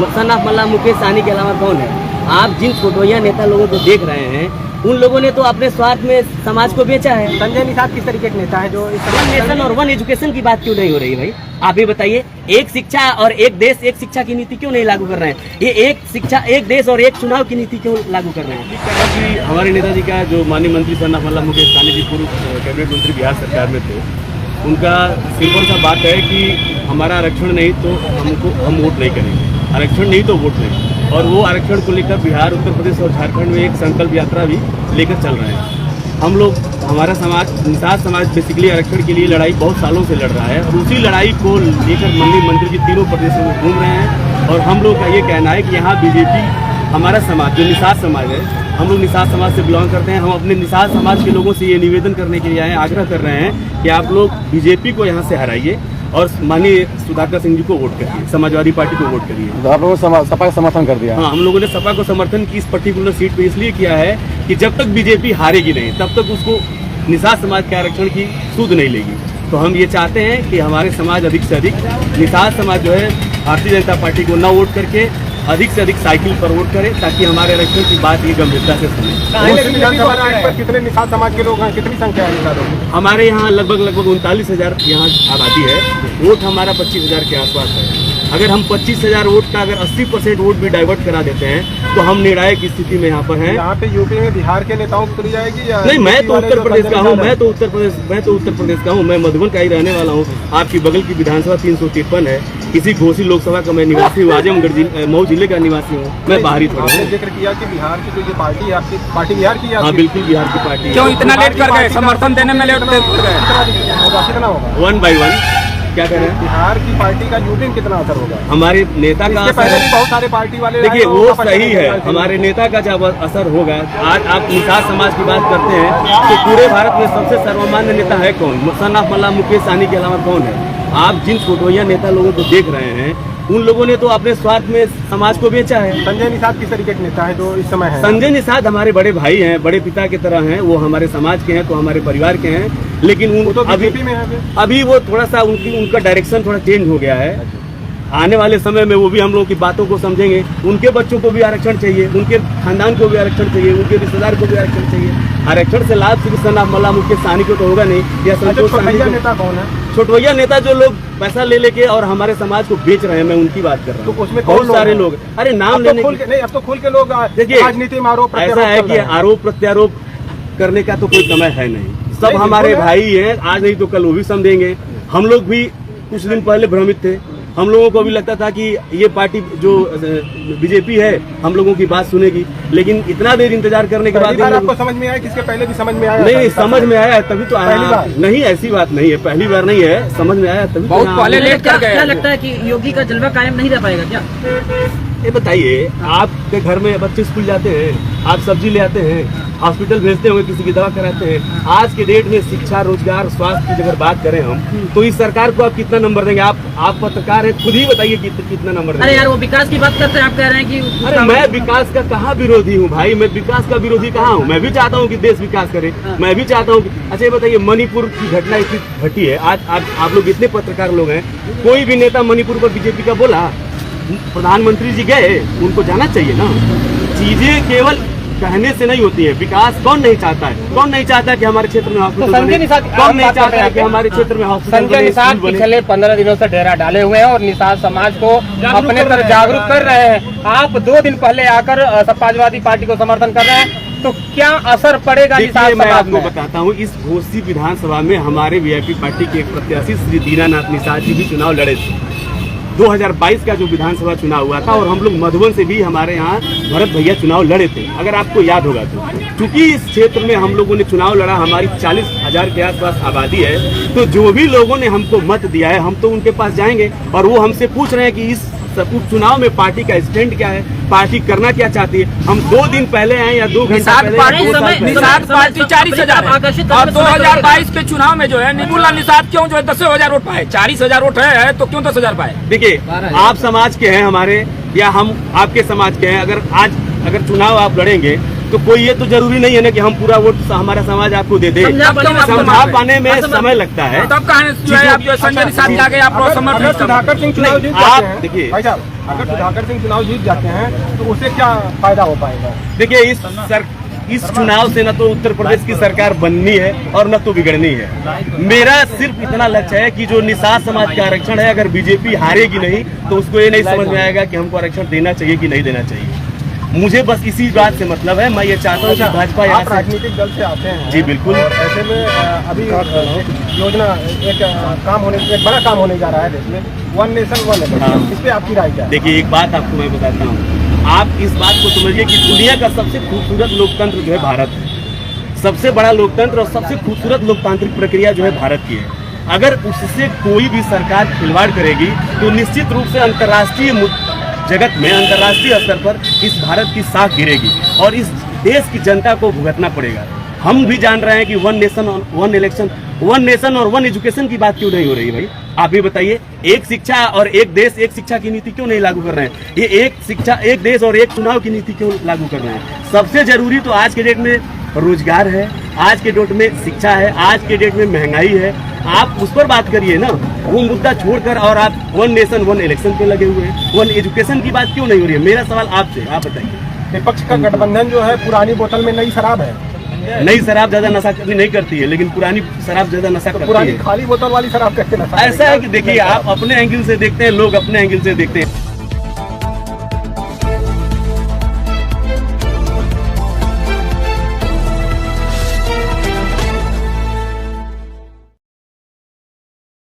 Son of मल्ला मुकेश सहनी के अलावा कौन है? आप जिन छोटोया नेता लोगों को देख रहे हैं उन लोगों ने तो अपने स्वार्थ में समाज को बेचा है। संजय निषाद किस तरीके के नेता है जो इस वन नेशन और वन एजुकेशन की बात क्यों नहीं हो रही भाई? आप ही बताइए, एक शिक्षा और एक देश एक शिक्षा की नीति क्यों नहीं लागू कर रहे हैं? ये एक शिक्षा एक देश और एक चुनाव की नीति क्यों लागू कर रहे हैं? कि हमारे नेताजी का जो माननीय मंत्री सन ऑफ मल्ला मुकेश सहनी जी पूर्व कैबिनेट मंत्री बिहार सरकार में थे, उनका सिंपल सा बात है कि हमारा आरक्षण नहीं तो हम वोट नहीं करेंगे, आरक्षण नहीं तो वोट नहीं। और वो आरक्षण को लेकर बिहार, उत्तर प्रदेश और झारखंड में एक संकल्प यात्रा भी लेकर चल रहे हैं। हम लोग, हमारा समाज, निषाद समाज बेसिकली आरक्षण के लिए लड़ाई बहुत सालों से लड़ रहा है और उसी लड़ाई को लेकर माननीय मंत्री जी तीनों प्रदेशों में घूम रहे हैं। और हम लोग का ये कहना है कि यहाँ बीजेपी, हमारा समाज जो निषाद समाज है, हम लोग निषाद समाज से बिलोंग करते हैं। हम अपने निषाद समाज के लोगों से ये निवेदन करने के लिए आए, आग्रह कर रहे हैं कि आप लोग बीजेपी को यहाँ से हराइए और माननीय सुधाकर सिंह जी को वोट करिए, समाजवादी पार्टी को वोट करिए। आप लोगों ने सपा का समर्थन कर दिया? हाँ, हम लोगों ने सपा को समर्थन की इस पर्टिकुलर सीट पे इसलिए किया है कि जब तक बीजेपी हारेगी नहीं तब तक उसको निषाद समाज के आरक्षण की सूद नहीं लेगी। तो हम ये चाहते हैं कि हमारे समाज अधिक से अधिक, निषाद समाज जो है भारतीय जनता पार्टी को न वोट करके अधिक से अधिक साइकिल पर वोट करें ताकि हमारे आरक्षण की बात ये गंभीरता से सुने। कितने निषाद समाज के लोग हैं, कितनी संख्या है निषादों की? हमारे यहाँ लगभग 39,000 यहाँ आबादी है। वोट हमारा 25,000 के आसपास है। अगर हम 25,000 वोट का अगर 80% वोट भी डाइवर्ट करा देते हैं तो हम निर्णायक की स्थिति में यहाँ पर हैं। यहाँ पे यूपी में बिहार के नेताओं को चुनी जाएगी या नहीं? मैं तो उत्तर प्रदेश का हूँ, मैं तो उत्तर प्रदेश का हूँ, मैं मधुबन का ही रहने वाला हूँ। आपकी बगल की विधानसभा 353 है, किसी घोषी लोकसभा का मैं निवासी हूँ, आजमगढ़ मऊ जिले का निवासी हूँ, मैं बाहरी थोड़ा हूँ। जिक्र किया कि बिहार की जो ये पार्टी है, आपकी पार्टी बिहार की है? हाँ बिल्कुल, बिहार की पार्टी है। क्यों इतना लेट कर गए? समर्थन देने में लेट गए? कितना होगा? 1 by 1 क्या कह रहे हैं? बिहार की पार्टी का यूपी में कितना असर होगा? हमारे नेता का इससे पहले भी बहुत सारे पार्टी वाले देखिए वो सही है, हमारे नेता का जब असर होगा। आज आप निषाद समाज की बात करते हैं तो पूरे भारत में सबसे सर्वमान्य नेता है कौन? सन ऑफ मल्ला मुकेश सहनी के अलावा कौन है? आप जिन छोटोया नेता लोगों को देख रहे हैं उन लोगों ने तो अपने स्वार्थ में समाज को बेचा है। संजय निषाद किस तरीके के नेता है जो इस समय है? संजय निषाद हमारे बड़े भाई हैं, बड़े पिता की तरह हैं। वो हमारे समाज के हैं तो हमारे परिवार के हैं, लेकिन उन तो बीजेपी में है अभी वो थोड़ा सा उनका डायरेक्शन थोड़ा चेंज हो गया है। आने वाले समय में वो भी हम लोगों की बातों को समझेंगे। उनके बच्चों को भी आरक्षण चाहिए, उनके खानदान को भी आरक्षण चाहिए, उनके रिश्तेदार को भी आरक्षण चाहिए। आरक्षण से लाभ सिर्फ सन ऑफ मल्ला मुकेश सहनी को तो होगा नहीं। या छोटोया नेता कौन है? छोटोया नेता जो लोग पैसा ले लेके और हमारे समाज को बेच रहे हैं, मैं उनकी बात कर रहा हूँ। तो उसमें बहुत सारे लोग, अरे नाम लेने नहीं, अब तो खुल के लोग देखिए, राजनीति में आरोप ऐसा है कि आरोप प्रत्यारोप करने का तो कोई समय है नहीं। सब हमारे भाई हैं, आज नहीं तो कल वो भी समझेंगे। हम लोग भी कुछ दिन पहले भ्रमित थे, हम लोगों को भी लगता था कि ये पार्टी जो बीजेपी है हम लोगों की बात सुनेगी, लेकिन इतना देर इंतजार करने के बाद आपको समझ में आया? किसके पहले भी समझ में आया? नहीं, समझ में आया तभी तो आया। नहीं, ऐसी बात नहीं है, पहली बार नहीं है, समझ में आया तभी। बहुत पहले लेट कर गए। क्या लगता है कि योगी का जलवा कायम नहीं रह पाएगा क्या? ये बताइए, आपके घर में बच्चे स्कूल जाते हैं, आप सब्जी ले आते हैं, हॉस्पिटल भेजते होंगे, किसी की दवा कराते हैं। आज के डेट में शिक्षा, रोजगार, स्वास्थ्य की अगर बात करें हम तो इस सरकार को आप कितना नंबर देंगे? आप पत्रकार हैं, खुद ही बताइए कितना नंबर देंगे? अरे यार, वो विकास की बात करते हैं, आप कह रहे हैं कि अरे मैं विकास का कहाँ विरोधी हूँ भाई? मैं विकास का विरोधी कहाँ हूँ? मैं भी चाहता हूँ कि देश विकास करे, मैं भी चाहता हूँ। अच्छा ये बताइए, मणिपुर की घटना इतनी घटी है, आज आप लोग इतने पत्रकार लोग हैं, कोई भी नेता मणिपुर पर बीजेपी का बोला? प्रधानमंत्री जी गए, उनको जाना चाहिए ना। चीजें केवल कहने से नहीं होती है। विकास कौन नहीं चाहता है? कौन नहीं चाहता कि हमारे क्षेत्र में हॉस्पिटल बने? कौन नहीं चाहता है कि हमारे क्षेत्र में हॉस्पिटल बने? संजय निषाद पिछले 15 दिनों से डेरा डाले हुए हैं और निषाद समाज को अपने तरफ जागरूक कर रहे हैं। आप 2 दिन पहले आकर समाजवादी पार्टी को समर्थन कर रहे हैं, तो क्या असर पड़ेगा निषाद मैं समाज आपको में? बताता हूँ, इस घोसी विधानसभा में हमारे वीआईपी पार्टी के एक प्रत्याशी श्री दीनानाथ निषाद जी भी चुनाव लड़े थे। 2022 का जो विधानसभा चुनाव हुआ था और हम लोग मधुबन से भी हमारे यहाँ भरत भैया चुनाव लड़े थे, अगर आपको याद होगा तो। क्योंकि इस क्षेत्र में हम लोगों ने चुनाव लड़ा, हमारी 40,000 के आसपास आबादी है, तो जो भी लोगों ने हमको मत दिया है हम तो उनके पास जाएंगे और वो हमसे पूछ रहे हैं कि इस उपचुनाव में पार्टी का स्टैंड क्या है, पार्टी करना क्या चाहती है। हम 2 दिन पहले आए या 2 घंटे पहले? निषाद पार्टी 40,000 और 2022 के चुनाव में जो है निबुल्ला निषाद क्यों जो है 10,000 वोट पाए? 40,000 वोट है तो क्यों 10,000 पाए? देखिए, आप समाज के हैं हमारे, या हम आपके समाज के हैं। अगर चुनाव आप लड़ेंगे तो कोई ये तो जरूरी नहीं है ना कि हम पूरा वोट हमारा समाज आपको दे दे। समझा पाने में समय लगता है। तब कहानी जो है आप जो संजय निषाद के आगे आप लोग समर्थन अगर सुधाकर सिंह चुनाव जीत आप जाते हैं, देखिए, भाई साहब, अगर सुधाकर सिंह चुनाव जीत जाते हैं तो उससे क्या फायदा हो पाएगा? देखिए इस चुनाव से न तो उत्तर प्रदेश की सरकार बननी है और न तो बिगड़नी है। मेरा सिर्फ इतना लक्ष्य है कि जो निषाद समाज का आरक्षण है, अगर बीजेपी हारेगी नहीं तो उसको ये नहीं समझ में आएगा कि हमको आरक्षण देना चाहिए कि नहीं देना चाहिए। मुझे बस इसी बात से मतलब है। मैं ये चाहता हूँ कि भाजपा यहाँ आप से राजनीतिक दल से आते हैं। जी बिल्कुल। और ऐसे में अभी एक योजना, एक बड़ा काम होने जा रहा है देश में, वन नेशन वन इलेक्शन। इस पे आपकी राय क्या है? देखिए एक बात आपको मैं बताता हूँ, आप इस बात को समझिए कि दुनिया का सबसे खूबसूरत लोकतंत्र जो है भारत है। सबसे बड़ा लोकतंत्र और सबसे खूबसूरत लोकतांत्रिक प्रक्रिया जो है भारत की है। अगर उससे कोई भी सरकार खिलवाड़ करेगी तो निश्चित रूप से अंतर्राष्ट्रीय जगत में, अंतर्राष्ट्रीय स्तर पर इस भारत की साख गिरेगी और इस देश की जनता को भुगतना पड़ेगा। हम भी जान रहे हैं कि one nation one election, one nation और वन एजुकेशन की बात क्यों नहीं हो रही है भाई? आप ही बताइए, एक शिक्षा और एक देश एक शिक्षा की नीति क्यों नहीं लागू कर रहे हैं? ये एक शिक्षा एक देश और एक चुनाव की नीति क्यों लागू कर रहे हैं? सबसे जरूरी तो आज के डेट में रोजगार है, आज के डेट में शिक्षा है, आज के डेट में महंगाई है। आप उस पर बात करिए ना, वो मुद्दा छोड़कर और आप वन नेशन वन इलेक्शन पे लगे हुए हैं। वन एजुकेशन की बात क्यों नहीं हो रही है? मेरा सवाल आपसे, आप बताइए। विपक्ष का गठबंधन जो है पुरानी बोतल में नई शराब है। नई शराब ज्यादा नशा नहीं करती है, लेकिन पुरानी शराब ज्यादा नशा करती पुरानी है। खाली बोतल वाली शराब कैसे नशा? ऐसा है कि देखिए, आप अपने एंगल से देखते हैं, लोग अपने एंगल से देखते हैं।